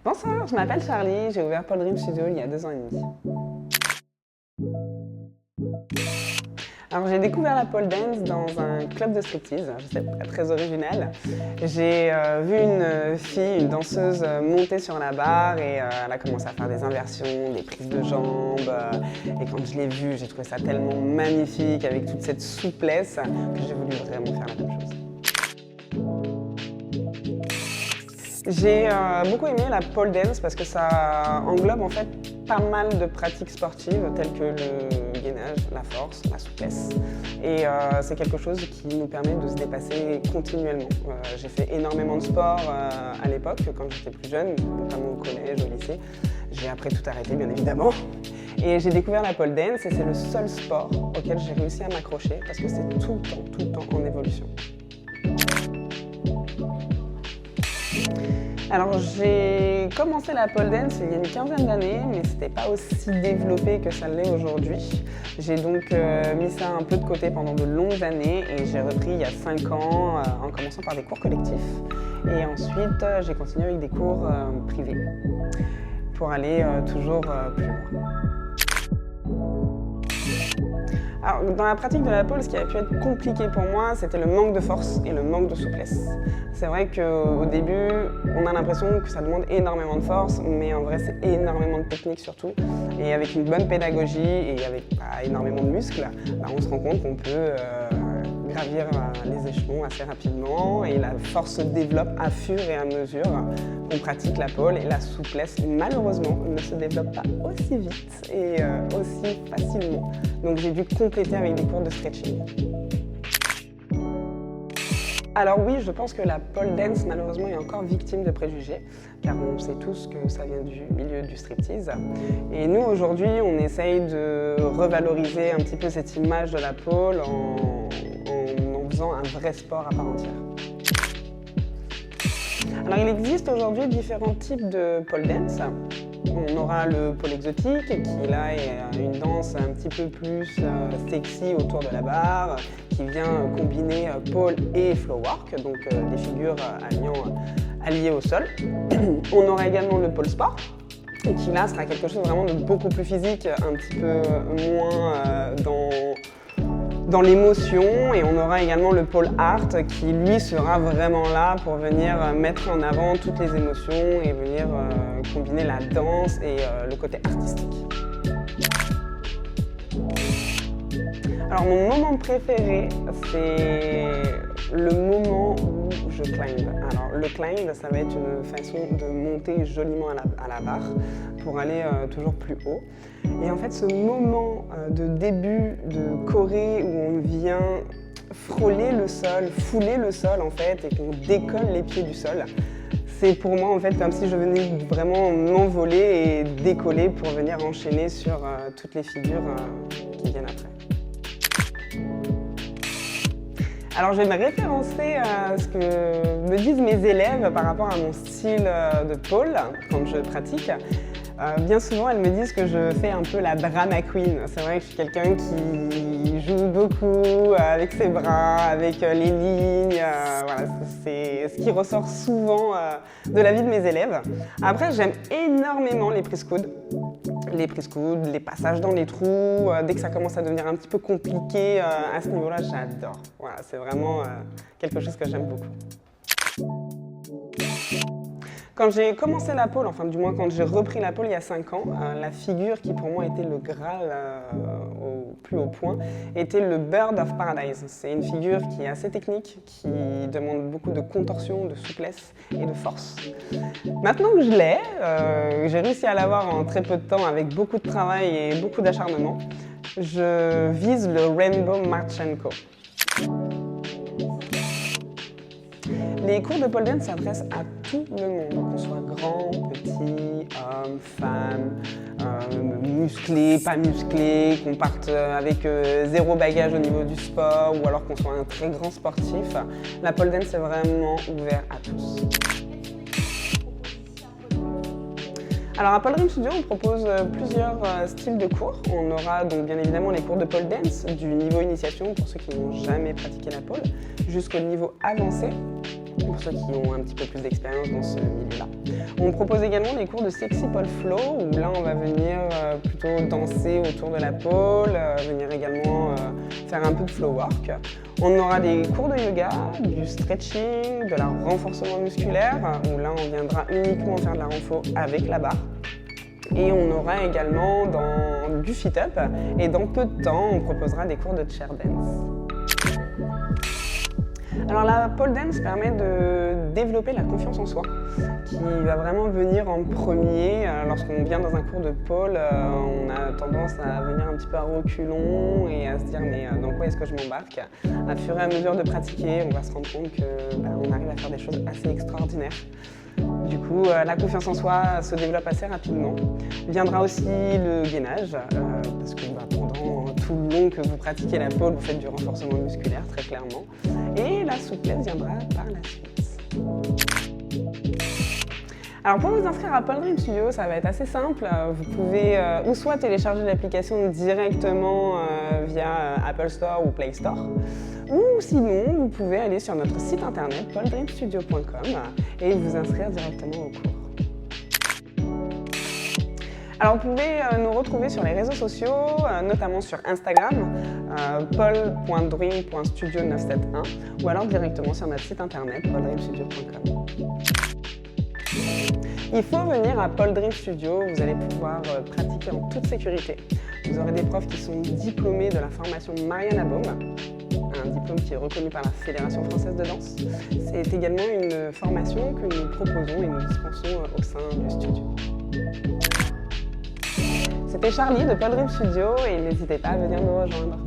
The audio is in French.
Bonsoir, je m'appelle Charlie, j'ai ouvert Pole Dream Studio il y a 2 ans et demi. Alors j'ai découvert la pole dance dans un club de striptease, je sais pas, très original. J'ai vu une fille, une danseuse monter sur la barre et elle a commencé à faire des inversions, des prises de jambes. Et quand je l'ai vue, j'ai trouvé ça tellement magnifique avec toute cette souplesse que j'ai voulu vraiment faire la même chose. J'ai beaucoup aimé la pole dance parce que ça englobe en fait pas mal de pratiques sportives telles que le gainage, la force, la souplesse. Et c'est quelque chose qui nous permet de se dépasser continuellement. J'ai fait énormément de sport à l'époque, quand j'étais plus jeune, notamment au collège, au lycée. J'ai après tout arrêté, bien évidemment. Et j'ai découvert la pole dance et c'est le seul sport auquel j'ai réussi à m'accrocher parce que c'est tout le temps en évolution. Alors j'ai commencé la pole dance il y a une quinzaine d'années, mais c'était pas aussi développé que ça l'est aujourd'hui. J'ai donc mis ça un peu de côté pendant de longues années et j'ai repris il y a 5 ans en commençant par des cours collectifs. Et ensuite j'ai continué avec des cours privés pour aller toujours plus loin. Alors, dans la pratique de la pole, ce qui a pu être compliqué pour moi, c'était le manque de force et le manque de souplesse. C'est vrai qu'au début, on a l'impression que ça demande énormément de force, mais en vrai, c'est énormément de technique surtout. Et avec une bonne pédagogie et avec énormément de muscles, on se rend compte qu'on peut gravir les échelons assez rapidement et la force se développe à fur et à mesure qu'on pratique la pole et la souplesse, malheureusement, ne se développe pas aussi vite et aussi facilement. Donc j'ai dû compléter avec des cours de stretching. Alors oui, je pense que la pole dance, malheureusement, est encore victime de préjugés, car on sait tous que ça vient du milieu du striptease. Et nous, aujourd'hui, on essaye de revaloriser un petit peu cette image de la pole en faisant un vrai sport à part entière. Alors il existe aujourd'hui différents types de pole dance. On aura le pole exotique qui là est une danse un petit peu plus sexy autour de la barre, qui vient combiner pole et flow work, donc des figures alliées au sol. On aura également le pole sport, qui là sera quelque chose vraiment de beaucoup plus physique, un petit peu moins dans l'émotion, et on aura également le pole art qui lui sera vraiment là pour venir mettre en avant toutes les émotions et venir combiner la danse et le côté artistique. Alors mon moment préféré, c'est le moment où je climb. Alors le climb, ça va être une façon de monter joliment à la barre pour aller toujours plus haut. Et en fait, ce moment de début de choré où on vient frôler le sol, fouler le sol en fait, et qu'on décolle les pieds du sol, c'est pour moi en fait comme si je venais vraiment m'envoler et décoller pour venir enchaîner sur toutes les figures qui viennent après. Alors je vais me référencer à ce que me disent mes élèves par rapport à mon style de pole quand je pratique. Bien souvent, elles me disent que je fais un peu la drama queen. C'est vrai que je suis quelqu'un qui joue beaucoup avec ses bras, avec les lignes. Voilà, c'est ce qui ressort souvent de la vie de mes élèves. Après, j'aime énormément les prises coudes. Les passages dans les trous. Dès que ça commence à devenir un petit peu compliqué à ce niveau-là, j'adore. Voilà, c'est vraiment quelque chose que j'aime beaucoup. Quand j'ai commencé la pole, enfin du moins quand j'ai repris la pole il y a 5 ans, la figure qui pour moi était le Graal au plus haut point était le Bird of Paradise. C'est une figure qui est assez technique, qui demande beaucoup de contorsion, de souplesse et de force. Maintenant que je l'ai, j'ai réussi à l'avoir en très peu de temps avec beaucoup de travail et beaucoup d'acharnement, je vise le Rainbow Marchenko. Les cours de pole dance s'adressent à tout le monde, qu'on soit grand, petit, homme, femme, musclé, pas musclé, qu'on parte avec 0 bagage au niveau du sport ou alors qu'on soit un très grand sportif. La pole dance est vraiment ouvert à tous. Alors à Pole Dream Studio, on propose plusieurs styles de cours. On aura donc bien évidemment les cours de pole dance, du niveau initiation pour ceux qui n'ont jamais pratiqué la pole, jusqu'au niveau avancé. pour ceux qui ont un petit peu plus d'expérience dans ce milieu-là. On propose également des cours de Sexy Pole Flow, où là on va venir plutôt danser autour de la pole, venir également faire un peu de flow work. On aura des cours de yoga, du stretching, de la renforcement musculaire, où là on viendra uniquement faire de la renfo avec la barre. Et on aura également du fit-up, et dans peu de temps on proposera des cours de chair dance. Alors la pole dance permet de développer la confiance en soi, qui va vraiment venir en premier. Lorsqu'on vient dans un cours de pole, on a tendance à venir un petit peu à reculons et à se dire mais dans quoi est-ce que je m'embarque? À fur et à mesure de pratiquer, on va se rendre compte qu'on arrive à faire des choses assez extraordinaires. Du coup, la confiance en soi se développe assez rapidement. Viendra aussi le gainage, parce que pendant tout le long que vous pratiquez la pole, vous faites du renforcement musculaire, très clairement. Et la souplesse viendra par la suite. Alors pour vous inscrire à Pole Dream Studio, ça va être assez simple. Vous pouvez ou soit télécharger l'application directement via Apple Store ou Play Store, ou sinon vous pouvez aller sur notre site internet poledreamstudio.com et vous inscrire directement au cours. Alors vous pouvez nous retrouver sur les réseaux sociaux, notamment sur Instagram, pole.dream.studio971, ou alors directement sur notre site internet poledreamstudio.com. Il faut venir à Pole Dream Studio, vous allez pouvoir pratiquer en toute sécurité. Vous aurez des profs qui sont diplômés de la formation Mariana Baum, un diplôme qui est reconnu par la Fédération française de danse. C'est également une formation que nous proposons et nous dispensons au sein du studio. C'était Charlie de Pole Dream Studio et n'hésitez pas à venir nous rejoindre.